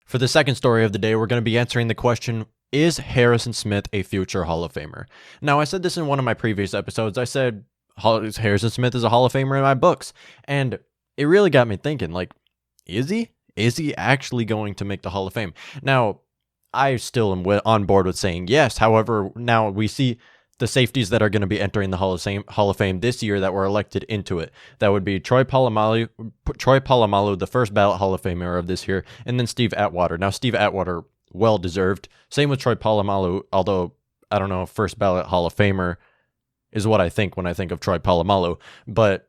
For the second story of the day, we're going to be answering the question, is Harrison Smith a future Hall of Famer? Now, I said this in one of my previous episodes. I said Harrison Smith is a Hall of Famer in my books. And it really got me thinking, like, is he? Is he actually going to make the Hall of Fame? Now, I still am on board with saying yes. However, now we see the safeties that are going to be entering the Hall of Fame this year that were elected into it. That would be Troy Polamalu, the first ballot Hall of Famer of this year, and then Steve Atwater. Now, Steve Atwater, well-deserved. Same with Troy Polamalu, although I don't know if first ballot Hall of Famer is what I think when I think of Troy Polamalu, but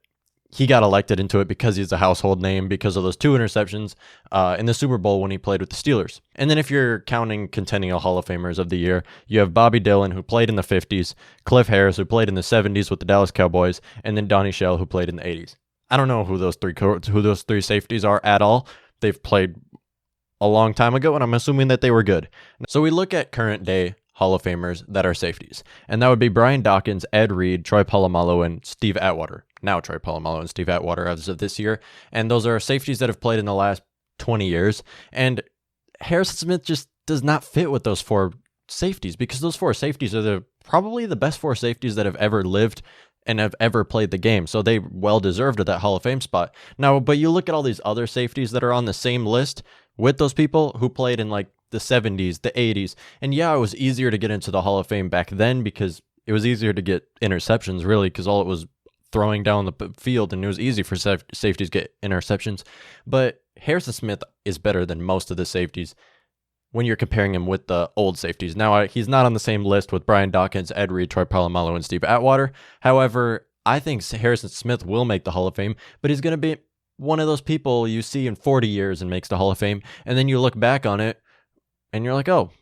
he got elected into it because he's a household name because of those 2 interceptions in the Super Bowl when he played with the Steelers. And then if you're counting Centennial Hall of Famers of the year, you have Bobby Dillon, who played in the 50s, Cliff Harris, who played in the 70s with the Dallas Cowboys, and then Donnie Shell, who played in the 80s. I don't know who those three safeties are at all. They've played a long time ago, and I'm assuming that they were good. So we look at current day Hall of Famers that are safeties, and that would be Brian Dawkins, Ed Reed, Troy Polamalu, and Steve Atwater. Now Troy Polamalu and Steve Atwater as of this year, and those are safeties that have played in the last 20 years, and Harrison Smith just does not fit with those 4 safeties because those 4 safeties are probably the best 4 safeties that have ever lived and have ever played the game, so they well deserved that Hall of Fame spot. Now, but you look at all these other safeties that are on the same list with those people who played in like the 70s, the 80s, and yeah, it was easier to get into the Hall of Fame back then because it was easier to get interceptions, really, because all it was throwing down the field, and it was easy for safeties to get interceptions. But Harrison Smith is better than most of the safeties when you're comparing him with the old safeties. Now, he's not on the same list with Brian Dawkins, Ed Reed, Troy Polamalu, and Steve Atwater. However, I think Harrison Smith will make the Hall of Fame, but he's going to be one of those people you see in 40 years and makes the Hall of Fame, and then you look back on it, and you're like, oh,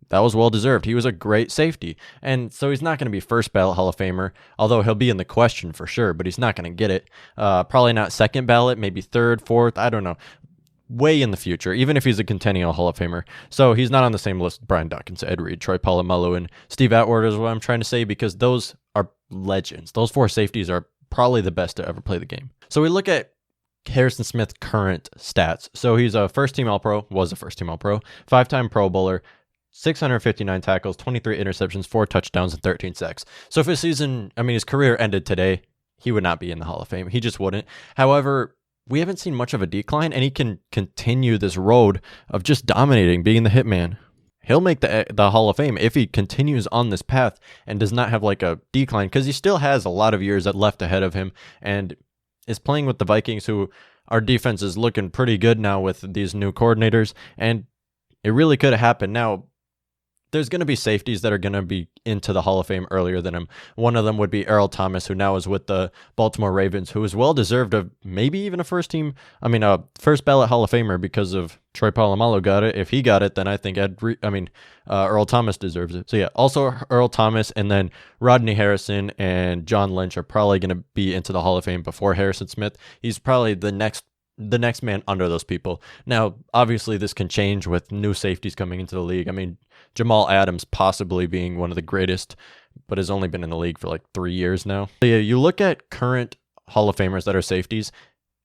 that was well-deserved. He was a great safety. And so he's not going to be first ballot Hall of Famer, although he'll be in the question for sure, but he's not going to get it. Probably not second ballot, maybe third, fourth, I don't know. Way in the future, even if he's a Centennial Hall of Famer. So he's not on the same list with Brian Dawkins, Ed Reed, Troy Polamalu, and Steve Atwater is what I'm trying to say, because those are legends. Those 4 safeties are probably the best to ever play the game. So we look at Harrison Smith's current stats. So he's a first-team All-Pro, was a first-team All-Pro, 5-time Pro Bowler, 659 tackles, 23 interceptions, 4 touchdowns, and 13 sacks. So if his career ended today, he would not be in the Hall of Fame. He just wouldn't. However, we haven't seen much of a decline, and he can continue this road of just dominating, being the hitman. He'll make the Hall of Fame if he continues on this path and does not have like a decline, because he still has a lot of years left ahead of him, and is playing with the Vikings, who our defense is looking pretty good now with these new coordinators, and it really could have happened. Now, there's going to be safeties that are going to be into the Hall of Fame earlier than him. One of them would be Earl Thomas, who now is with the Baltimore Ravens, who is well-deserved of maybe even a first ballot Hall of Famer because of Troy Polamalu got it. If he got it, then I think Earl Thomas deserves it. So yeah, also Earl Thomas, and then Rodney Harrison and John Lynch are probably going to be into the Hall of Fame before Harrison Smith. He's probably the next man under those people. Now, obviously, this can change with new safeties coming into the league. I mean, Jamal Adams possibly being one of the greatest, but has only been in the league for like 3 years now. So yeah, you look at current Hall of Famers that are safeties,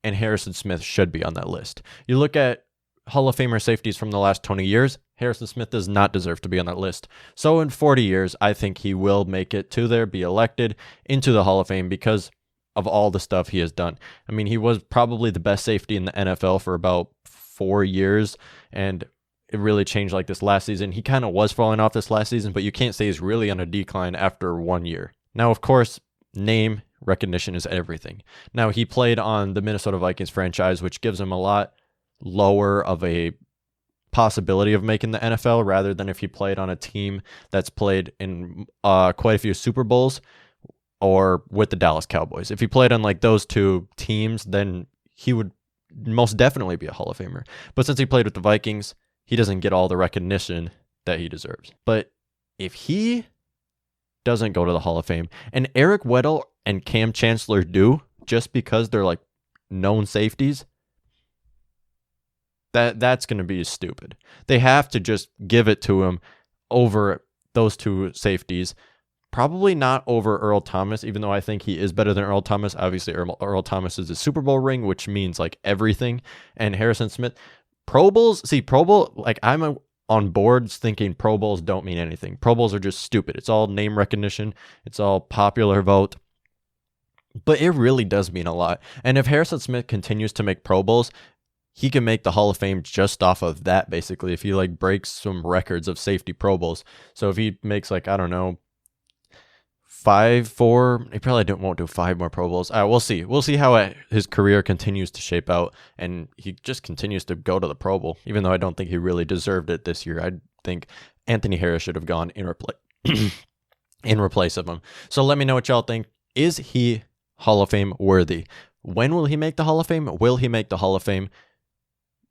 and Harrison Smith should be on that list. You look at Hall of Famer safeties from the last 20 years, Harrison Smith does not deserve to be on that list. So in 40 years, I think he will make it to there, be elected into the Hall of Fame because of all the stuff he has done. I mean, he was probably the best safety in the NFL for about 4 years, and it really changed like this last season. He kind of was falling off this last season, but you can't say he's really on a decline after 1 year. Now, of course, name recognition is everything. Now, he played on the Minnesota Vikings franchise, which gives him a lot lower of a possibility of making the NFL rather than if he played on a team that's played in quite a few Super Bowls or with the Dallas Cowboys. If he played on like those 2 teams, then he would most definitely be a Hall of Famer. But since he played with the Vikings, he doesn't get all the recognition that he deserves. But if he doesn't go to the Hall of Fame, and Eric Weddle and Cam Chancellor do, just because they're like known safeties, that's going to be stupid. They have to just give it to him over those 2 safeties. Probably not over Earl Thomas, even though I think he is better than Earl Thomas. Obviously, Earl Thomas is a Super Bowl ring, which means like everything. And Harrison Smith, Pro Bowls, see, Pro Bowl, like on boards thinking Pro Bowls don't mean anything. Pro Bowls are just stupid. It's all name recognition. It's all popular vote. But it really does mean a lot. And if Harrison Smith continues to make Pro Bowls, he can make the Hall of Fame just off of that, basically, if he like breaks some records of safety Pro Bowls. So if he makes like, I don't know, 4, he probably won't do 5 more Pro Bowls. We'll see. We'll see how his career continues to shape out, and he just continues to go to the Pro Bowl, even though I don't think he really deserved it this year. I think Anthony Harris should have gone in replace of him. So let me know what y'all think. Is he Hall of Fame worthy? When will he make the Hall of Fame? Will he make the Hall of Fame?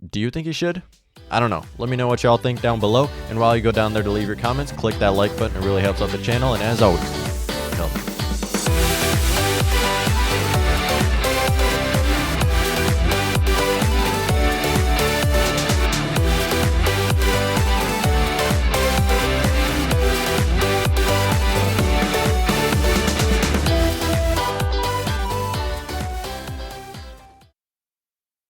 Do you think he should? I don't know. Let me know what y'all think down below. And while you go down there to leave your comments, click that like button. It really helps out the channel. And as always,